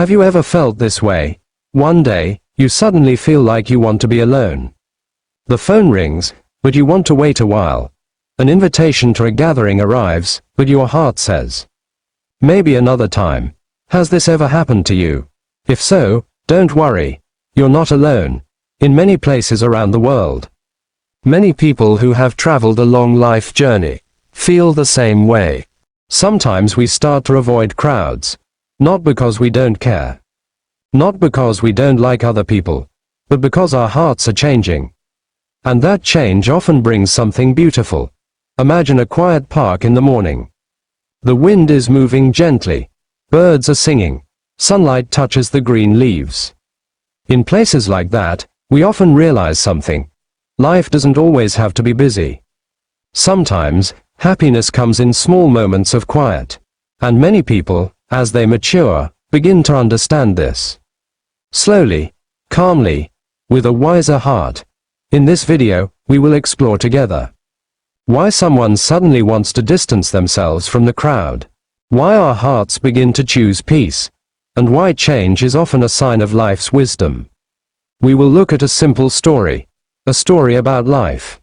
Have you ever felt this way? One day, you suddenly feel like you want to be alone. The phone rings, but you want to wait a while. An invitation to a gathering arrives, but your heart says, maybe another time. Has this ever happened to you? If so, don't worry. You're not alone. In many places around the world, many people who have traveled a long life journey feel the same way. Sometimes we start to avoid crowds, not because we don't care, not because we don't like other people, but because our hearts are changing. And that change often brings something beautiful. Imagine a quiet park in the morning. The wind is moving gently, birds are singing, sunlight touches the green leaves. In places like that, we often realize something. Life doesn't always have to be busy. Sometimes, happiness comes in small moments of quiet. And many people, as they mature, begin to understand this. Slowly, calmly, with a wiser heart. In this video, we will explore together why someone suddenly wants to distance themselves from the crowd, why our hearts begin to choose peace, and why change is often a sign of life's wisdom. We will look at a simple story, a story about life,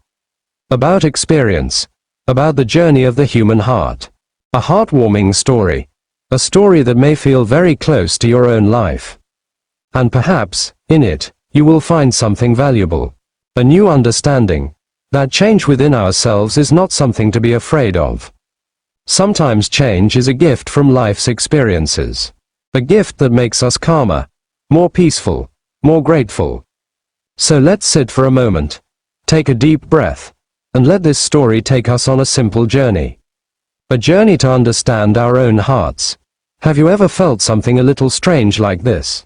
about experience, about the journey of the human heart, a heartwarming story, a story that may feel very close to your own life. And perhaps, in it, you will find something valuable, a new understanding, that change within ourselves is not something to be afraid of. Sometimes change is a gift from life's experiences, a gift that makes us calmer, more peaceful, more grateful. So let's sit for a moment, take a deep breath, and let this story take us on a simple journey. A journey to understand our own hearts. Have you ever felt something a little strange like this?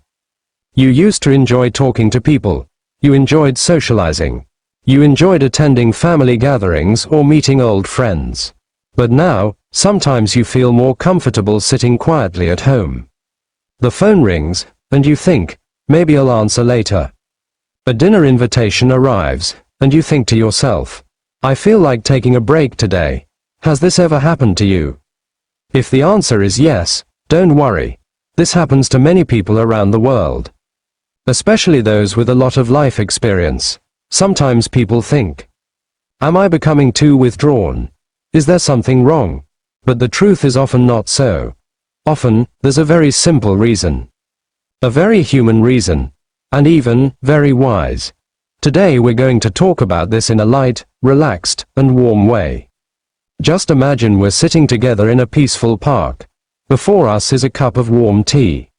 You used to enjoy talking to people. You enjoyed socializing. You enjoyed attending family gatherings or meeting old friends. But now, sometimes you feel more comfortable sitting quietly at home. The phone rings, and you think, maybe I'll answer later. A dinner invitation arrives, and you think to yourself, I feel like taking a break today. Has this ever happened to you? If the answer is yes, don't worry. This happens to many people around the world, especially those with a lot of life experience. Sometimes people think, am I becoming too withdrawn? Is there something wrong? But the truth is often not so. Often, there's a very simple reason. A very human reason. And even, very wise. Today we're going to talk about this in a light, relaxed, and warm way. Just imagine we're sitting together in a peaceful park. Before us is a cup of warm tea.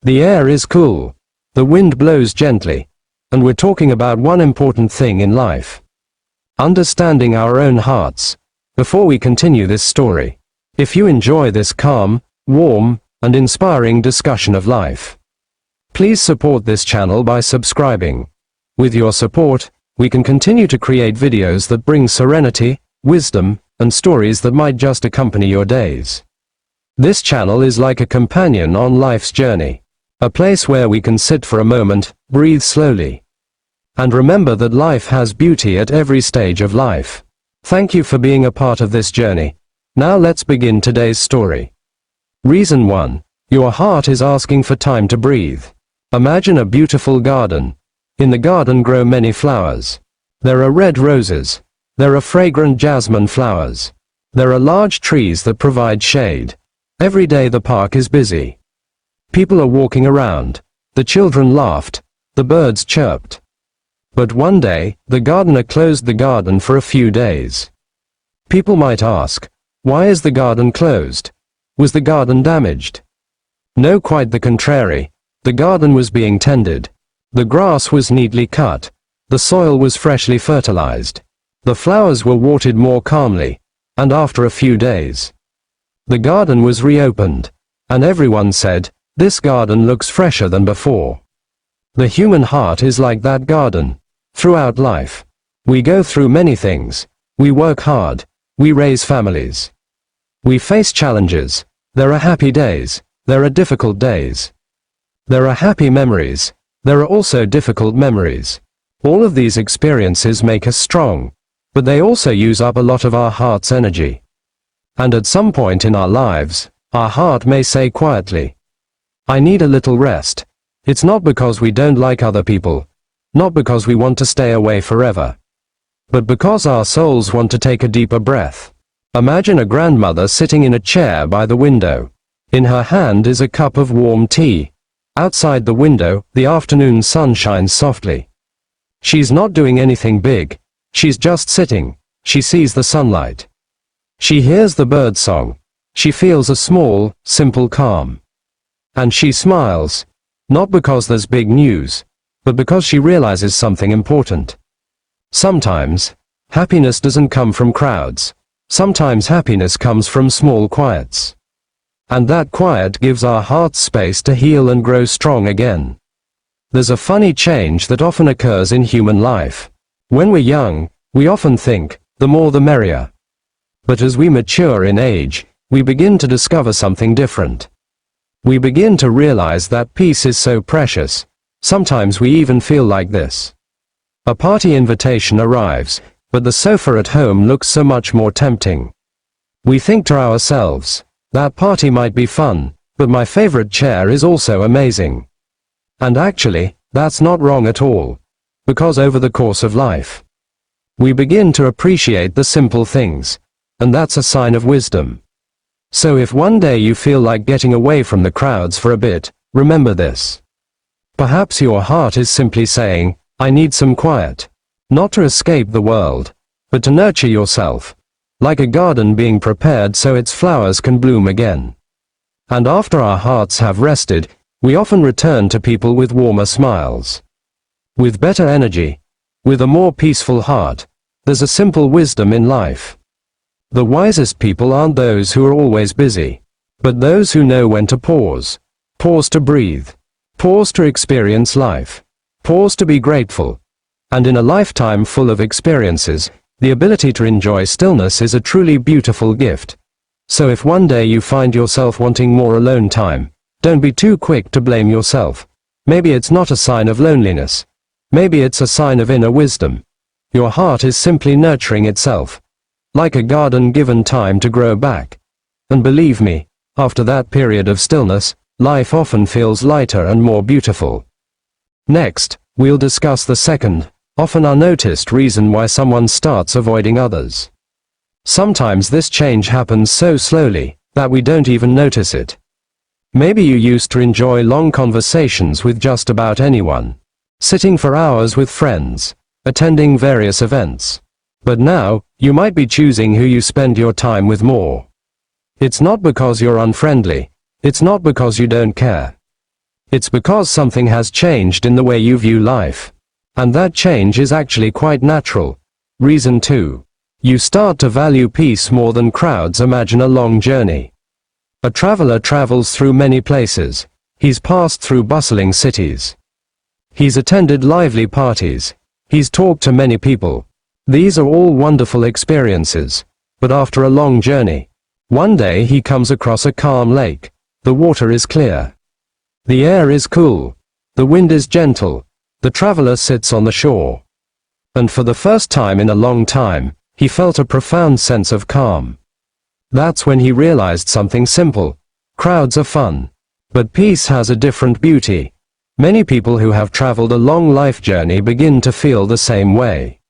The air is cool. The wind blows gently. And we're talking about one important thing in life. Understanding our own hearts. Before we continue this story, if you enjoy this calm, warm, and inspiring discussion of life, please support this channel by subscribing. With your support, we can continue to create videos that bring serenity, wisdom, and stories that might just accompany your days. This channel is like a companion on life's journey, a place where we can sit for a moment, breathe slowly, and remember that life has beauty at every stage of life. Thank you for being a part of this journey. Now let's begin today's story. Reason 1. Your heart is asking for time to breathe. Imagine a beautiful garden. In the garden grow many flowers. There are red roses. There are fragrant jasmine flowers. There are large trees that provide shade. Every day the park is busy. People are walking around. The children laughed. The birds chirped. But one day, the gardener closed the garden for a few days. People might ask, why is the garden closed? Was the garden damaged? No, quite the contrary. The garden was being tended. The grass was neatly cut. The soil was freshly fertilized. The flowers were watered more calmly. And after a few days, the garden was reopened. And everyone said, this garden looks fresher than before. The human heart is like that garden. Throughout life, we go through many things. We work hard. We raise families. We face challenges. There are happy days. There are difficult days. There are happy memories. There are also difficult memories. All of these experiences make us strong, but they also use up a lot of our heart's energy. And at some point in our lives, our heart may say quietly, I need a little rest. It's not because we don't like other people, not because we want to stay away forever, but because our souls want to take a deeper breath. Imagine a grandmother sitting in a chair by the window. In her hand is a cup of warm tea. Outside the window, the afternoon sun shines softly. She's not doing anything big. She's just sitting. She sees the sunlight. She hears the bird song. She feels a small, simple calm. And she smiles, not because there's big news, but because she realizes something important. Sometimes, happiness doesn't come from crowds. Sometimes happiness comes from small quiets. And that quiet gives our hearts space to heal and grow strong again. There's a funny change that often occurs in human life. When we're young, we often think, the more the merrier. But as we mature in age, we begin to discover something different. We begin to realize that peace is so precious. Sometimes we even feel like this. A party invitation arrives, but the sofa at home looks so much more tempting. We think to ourselves, that party might be fun, but my favorite chair is also amazing. And actually, that's not wrong at all. Because over the course of life, we begin to appreciate the simple things, and that's a sign of wisdom. So if one day you feel like getting away from the crowds for a bit, remember this. Perhaps your heart is simply saying, I need some quiet. Not to escape the world, but to nurture yourself. Like a garden being prepared so its flowers can bloom again. And after our hearts have rested, we often return to people with warmer smiles. With better energy. With a more peaceful heart. There's a simple wisdom in life. The wisest people aren't those who are always busy, but those who know when to pause. Pause to breathe. Pause to experience life. Pause to be grateful. And in a lifetime full of experiences, the ability to enjoy stillness is a truly beautiful gift. So if one day you find yourself wanting more alone time, don't be too quick to blame yourself. Maybe it's not a sign of loneliness. Maybe it's a sign of inner wisdom. Your heart is simply nurturing itself. Like a garden given time to grow back. And believe me, after that period of stillness, life often feels lighter and more beautiful. Next, we'll discuss the second, often unnoticed reason why someone starts avoiding others. Sometimes this change happens so slowly, that we don't even notice it. Maybe you used to enjoy long conversations with just about anyone. Sitting for hours with friends. Attending various events. But now, you might be choosing who you spend your time with more. It's not because you're unfriendly. It's not because you don't care. It's because something has changed in the way you view life. And that change is actually quite natural. Reason 2. You start to value peace more than crowds. Imagine a long journey. A traveler travels through many places. He's passed through bustling cities. He's attended lively parties. He's talked to many people. These are all wonderful experiences. But after a long journey, one day he comes across a calm lake. The water is clear. The air is cool. The wind is gentle. The traveler sits on the shore. And for the first time in a long time, he felt a profound sense of calm. That's when he realized something simple. Crowds are fun. But peace has a different beauty. Many people who have traveled a long life journey begin to feel the same way.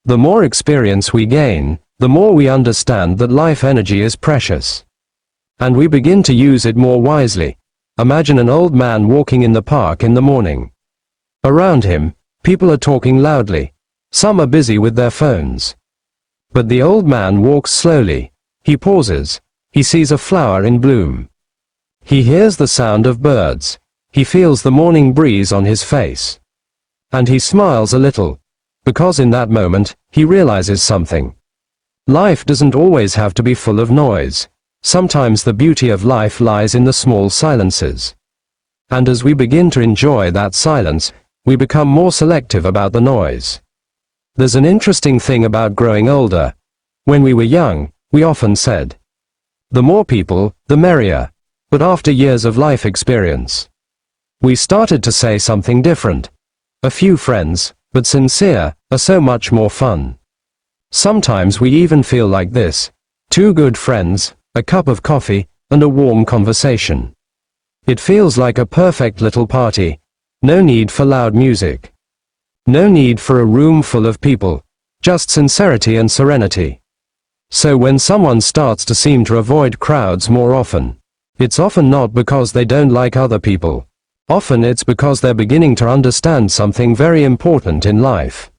The more experience we gain, the more we understand that life energy is precious. And we begin to use it more wisely. Imagine an old man walking in the park in the morning. Around him, people are talking loudly. Some are busy with their phones. But the old man walks slowly. He pauses. He sees a flower in bloom. He hears the sound of birds. He feels the morning breeze on his face. And he smiles a little. Because in that moment, he realizes something. Life doesn't always have to be full of noise. Sometimes the beauty of life lies in the small silences. And as we begin to enjoy that silence, we become more selective about the noise. There's an interesting thing about growing older. When we were young, we often said, the more people, the merrier. But after years of life experience, we started to say something different. A few friends, but sincere, are so much more fun. Sometimes we even feel like this. 2 good friends, a cup of coffee, and a warm conversation. It feels like a perfect little party. No need for loud music. No need for a room full of people. Just sincerity and serenity. So when someone starts to seem to avoid crowds more often, it's often not because they don't like other people. Often it's because they're beginning to understand something very important in life.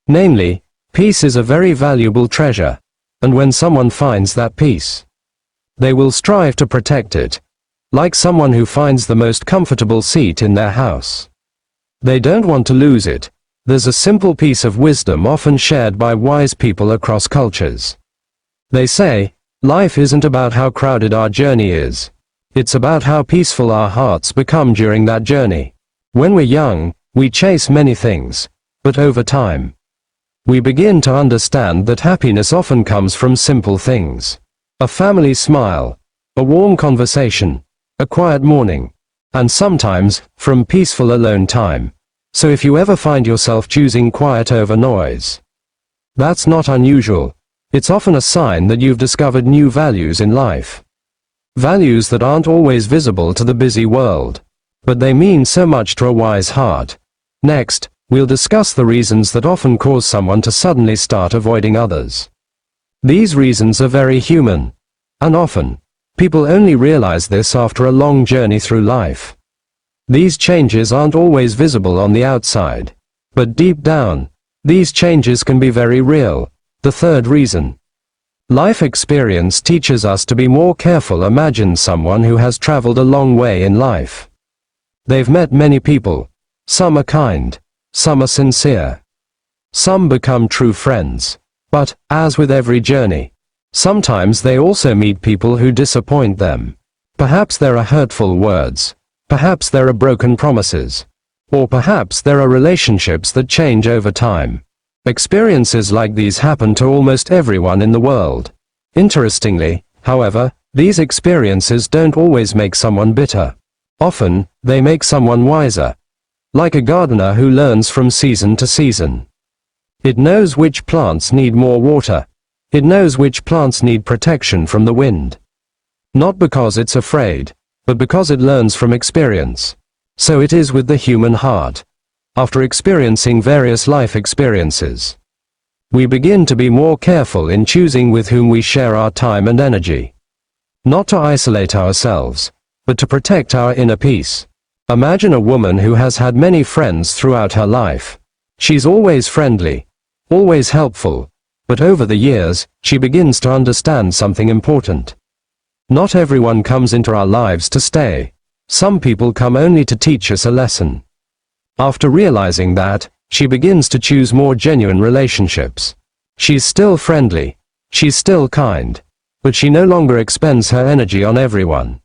Namely, peace is a very valuable treasure, and when someone finds that peace, they will strive to protect it, like someone who finds the most comfortable seat in their house. They don't want to lose it. There's a simple piece of wisdom often shared by wise people across cultures. They say, life isn't about how crowded our journey is. It's about how peaceful our hearts become during that journey. When we're young, we chase many things, but over time, we begin to understand that happiness often comes from simple things. A family smile, a warm conversation, a quiet morning, and sometimes, from peaceful alone time. So if you ever find yourself choosing quiet over noise, that's not unusual. It's often a sign that you've discovered new values in life. Values that aren't always visible to the busy world, but they mean so much to a wise heart. Next, we'll discuss the reasons that often cause someone to suddenly start avoiding others. These reasons are very human, and often, people only realize this after a long journey through life. These changes aren't always visible on the outside, but deep down, these changes can be very real. The third reason. Life experience teaches us to be more careful. Imagine someone who has traveled a long way in life. They've met many people. Some are kind. Some are sincere. Some become true friends. But, as with every journey, sometimes they also meet people who disappoint them. Perhaps there are hurtful words. Perhaps there are broken promises. Or perhaps there are relationships that change over time. Experiences like these happen to almost everyone in the world. Interestingly, however, these experiences don't always make someone bitter. Often, they make someone wiser. Like a gardener who learns from season to season. It knows which plants need more water. It knows which plants need protection from the wind. Not because it's afraid, but because it learns from experience. So it is with the human heart. After experiencing various life experiences, we begin to be more careful in choosing with whom we share our time and energy. Not to isolate ourselves, but to protect our inner peace. Imagine a woman who has had many friends throughout her life. She's always friendly, always helpful, but over the years, she begins to understand something important. Not everyone comes into our lives to stay. Some people come only to teach us a lesson. After realizing that, she begins to choose more genuine relationships. She's still friendly. She's still kind. But she no longer expends her energy on everyone.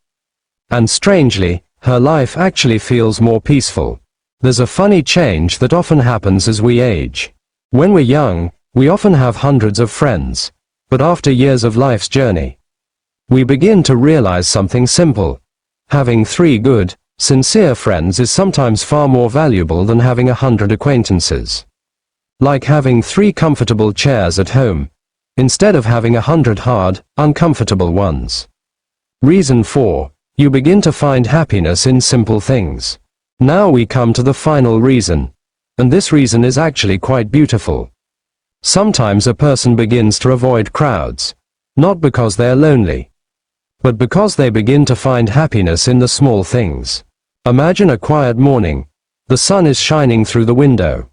And strangely, her life actually feels more peaceful. There's a funny change that often happens as we age. When we're young, we often have hundreds of friends. But after years of life's journey, we begin to realize something simple. Having 3 good, sincere friends is sometimes far more valuable than having 100 acquaintances. Like having 3 comfortable chairs at home, instead of having 100 hard, uncomfortable ones. Reason 4. You begin to find happiness in simple things. Now we come to the final reason. And this reason is actually quite beautiful. Sometimes a person begins to avoid crowds, not because they are lonely, but because they begin to find happiness in the small things. Imagine a quiet morning. The sun is shining through the window.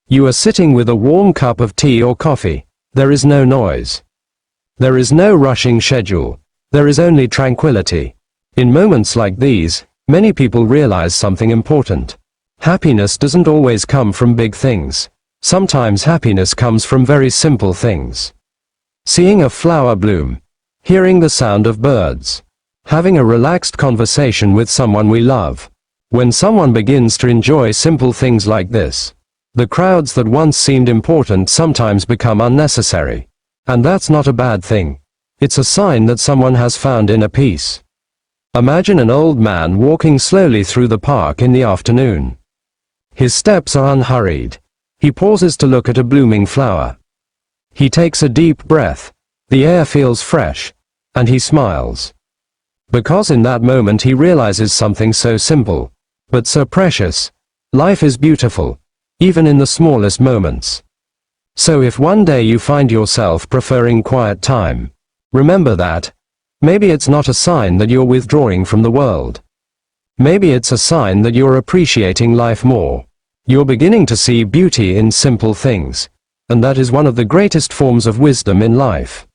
You are sitting with a warm cup of tea or coffee. There is no noise. There is no rushing schedule. There is only tranquility. In moments like these, many people realize something important. Happiness doesn't always come from big things. Sometimes happiness comes from very simple things. Seeing a flower bloom. Hearing the sound of birds. Having a relaxed conversation with someone we love. When someone begins to enjoy simple things like this, the crowds that once seemed important sometimes become unnecessary. And that's not a bad thing. It's a sign that someone has found inner peace. Imagine an old man walking slowly through the park in the afternoon. His steps are unhurried. He pauses to look at a blooming flower. He takes a deep breath. The air feels fresh, and he smiles. Because in that moment he realizes something so simple, but so precious. Life is beautiful, even in the smallest moments. So if one day you find yourself preferring quiet time, remember that. Maybe it's not a sign that you're withdrawing from the world. Maybe it's a sign that you're appreciating life more. You're beginning to see beauty in simple things, and that is one of the greatest forms of wisdom in life.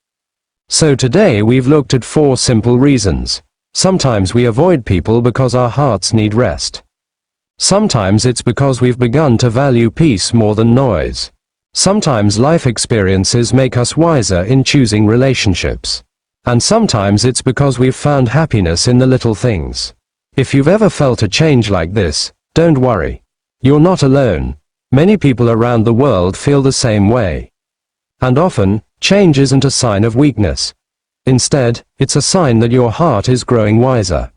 So today we've looked at 4 simple reasons. Sometimes we avoid people because our hearts need rest. Sometimes it's because we've begun to value peace more than noise. Sometimes life experiences make us wiser in choosing relationships. And sometimes it's because we've found happiness in the little things. If you've ever felt a change like this, don't worry. You're not alone. Many people around the world feel the same way. And often, change isn't a sign of weakness. Instead, it's a sign that your heart is growing wiser.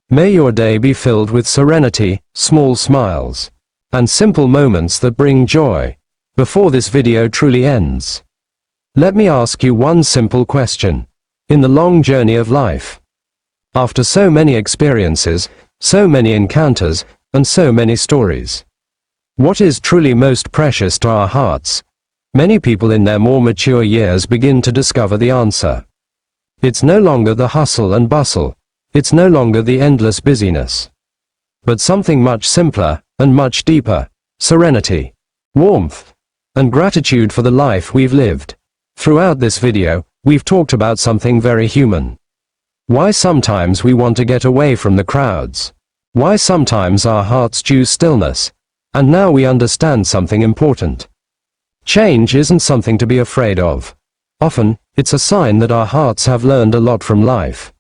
May your day be filled with serenity, small smiles, and simple moments that bring joy. Before this video truly ends, let me ask you one simple question. In the long journey of life, after so many experiences, so many encounters, and so many stories, what is truly most precious to our hearts? Many people in their more mature years begin to discover the answer. It's no longer the hustle and bustle. It's no longer the endless busyness. But something much simpler, and much deeper: serenity, warmth, and gratitude for the life we've lived. Throughout this video, we've talked about something very human. Why sometimes we want to get away from the crowds. Why sometimes our hearts choose stillness. And now we understand something important. Change isn't something to be afraid of. Often, it's a sign that our hearts have learned a lot from life.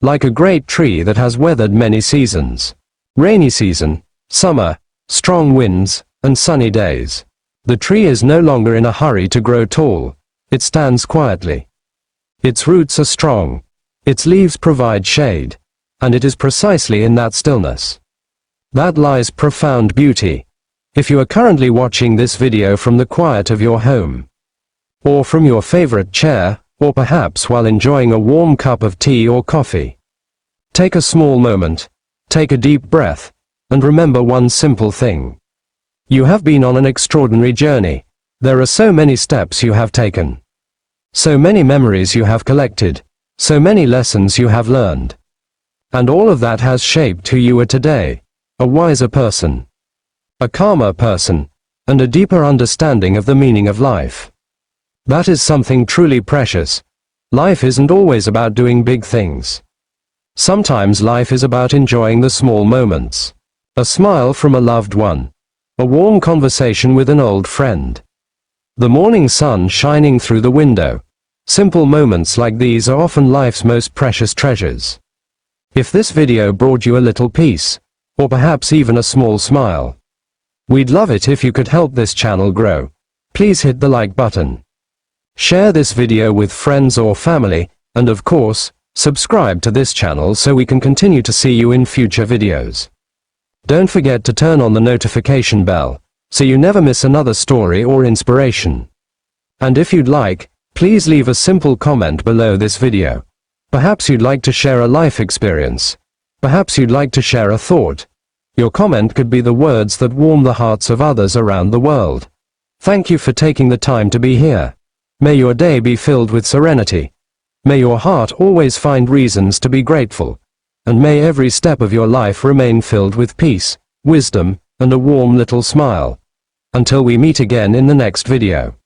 Like a great tree that has weathered many seasons. Rainy season, summer, strong winds, and sunny days. The tree is no longer in a hurry to grow tall. It stands quietly. Its roots are strong. Its leaves provide shade. And it is precisely in that stillness that lies profound beauty. If you are currently watching this video from the quiet of your home, or from your favorite chair, or perhaps while enjoying a warm cup of tea or coffee, take a small moment, take a deep breath, and remember one simple thing. You have been on an extraordinary journey. There are so many steps you have taken. So many memories you have collected. So many lessons you have learned. And all of that has shaped who you are today. A wiser person, a calmer person, and a deeper understanding of the meaning of life. That is something truly precious. Life isn't always about doing big things. Sometimes life is about enjoying the small moments. A smile from a loved one. A warm conversation with an old friend. The morning sun shining through the window. Simple moments like these are often life's most precious treasures. If this video brought you a little peace, or perhaps even a small smile, we'd love it if you could help this channel grow. Please hit the like button. Share this video with friends or family, and of course, subscribe to this channel so we can continue to see you in future videos. Don't forget to turn on the notification bell, so you never miss another story or inspiration. And if you'd like, please leave a simple comment below this video. Perhaps you'd like to share a life experience. Perhaps you'd like to share a thought. Your comment could be the words that warm the hearts of others around the world. Thank you for taking the time to be here. May your day be filled with serenity. May your heart always find reasons to be grateful. And may every step of your life remain filled with peace, wisdom, and a warm little smile. Until we meet again in the next video.